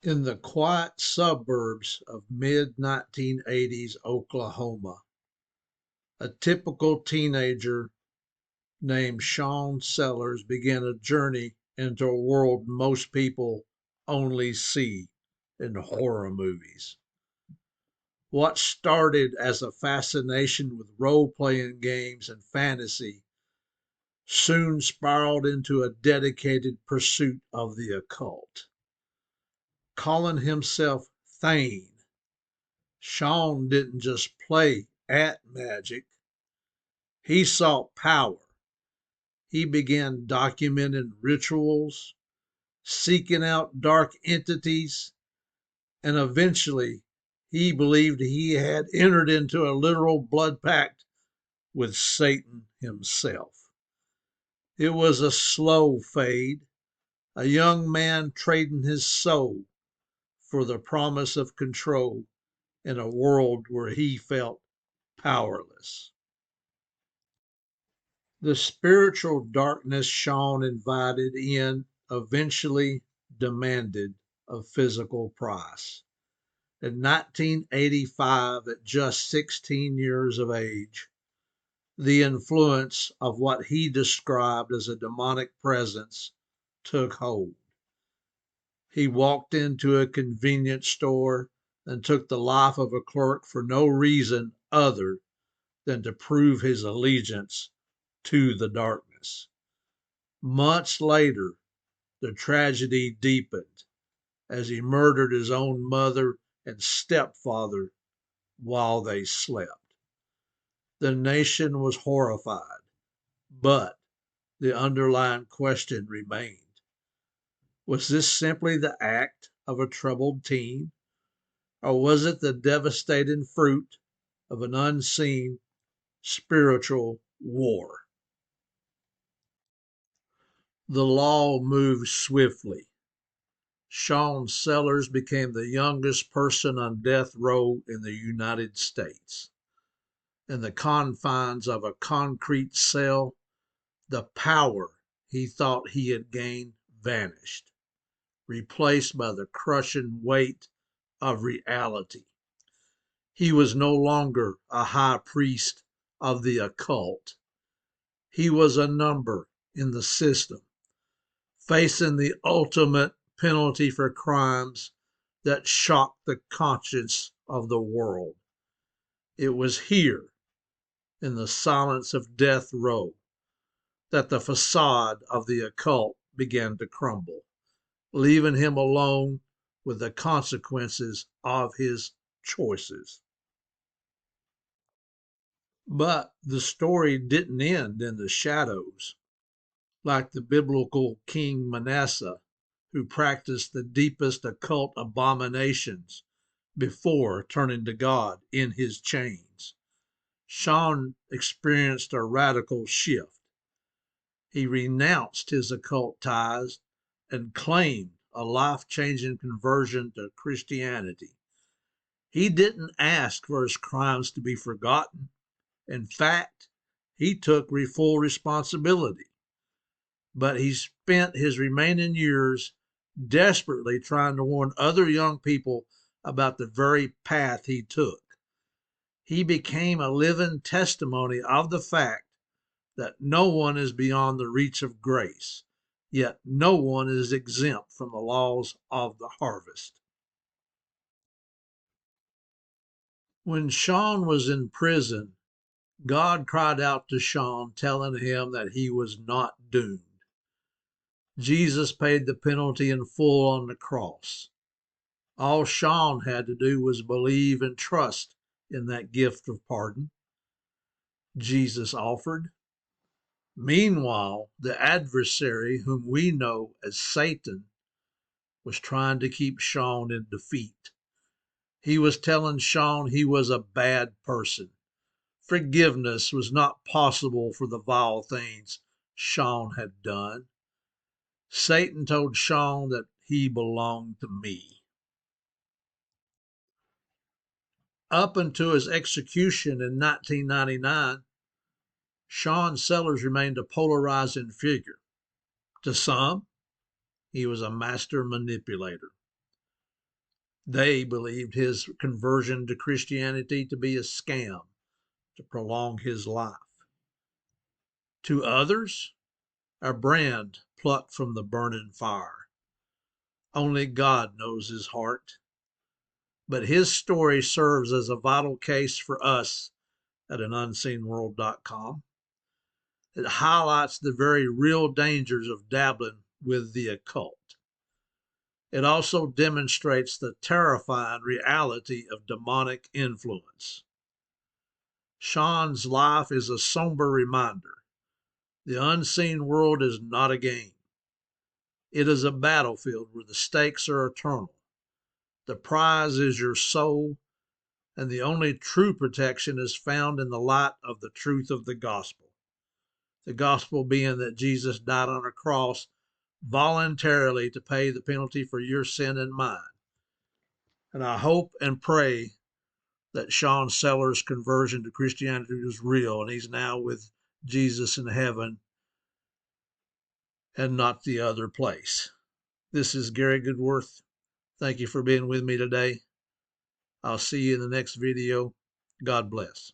In the quiet suburbs of mid-1980s Oklahoma, a typical teenager named Sean Sellers began a journey into a world most people only see in horror movies. What started as a fascination with role playing games and fantasy soon spiraled into a dedicated pursuit of the occult. Calling himself Thane, Sean didn't just play at magic, he sought power. He began documenting rituals, seeking out dark entities, and eventually he believed he had entered into a literal blood pact with Satan himself. It was a slow fade, a young man trading his soul for the promise of control in a world where he felt powerless. The spiritual darkness Sean invited in eventually demanded a physical price. In 1985, at just 16 years of age, the influence of what he described as a demonic presence took hold. He walked into a convenience store and took the life of a clerk for no reason other than to prove his allegiance to the darkness. Months later, the tragedy deepened as he murdered his own mother and stepfather while they slept. The nation was horrified, but the underlying question remained. Was this simply the act of a troubled teen, or was it the devastating fruit of an unseen spiritual war? The law moved swiftly. Sean Sellers became the youngest person on death row in the United States. In the confines of a concrete cell, the power he thought he had gained vanished, replaced by the crushing weight of reality. He was no longer a high priest of the occult. He was a number in the system, facing the ultimate penalty for crimes that shocked the conscience of the world. It was here, in the silence of death row, that the facade of the occult began to crumble, leaving him alone with the consequences of his choices. But the story didn't end in the shadows. Like the biblical King Manasseh, who practiced the deepest occult abominations before turning to God in his chains, Sean experienced a radical shift. He renounced his occult ties and claimed a life changing conversion to Christianity. He didn't ask for his crimes to be forgotten. In fact, he took full responsibility. But he spent his remaining years desperately trying to warn other young people about the very path he took. He became a living testimony of the fact that no one is beyond the reach of grace, yet no one is exempt from the laws of the harvest. When Sean was in prison, God cried out to Sean, telling him that he was not doomed. Jesus paid the penalty in full on the cross. All Sean had to do was believe and trust in that gift of pardon Jesus offered. Meanwhile, the adversary, whom we know as Satan, was trying to keep Sean in defeat. He was telling Sean he was a bad person. Forgiveness was not possible for the vile things Sean had done. Satan told Sean that he belonged to me. Up until his execution in 1999, Sean Sellers remained a polarizing figure. To some, he was a master manipulator. They believed his conversion to Christianity to be a scam to prolong his life. To others, a brand plucked from the burning fire. Only God knows his heart. But his story serves as a vital case for us at anunseenworld.com. It highlights the very real dangers of dabbling with the occult. It also demonstrates the terrifying reality of demonic influence. Sean's life is a somber reminder. The unseen world is not a game. It is a battlefield where the stakes are eternal. The prize is your soul, and the only true protection is found in the light of the truth of the gospel. The gospel being that Jesus died on a cross voluntarily to pay the penalty for your sin and mine. And I hope and pray that Sean Sellers' conversion to Christianity was real, and he's now with Jesus in heaven and not the other place. This is Gary Goodworth. Thank you for being with me today. I'll see you in the next video. God bless.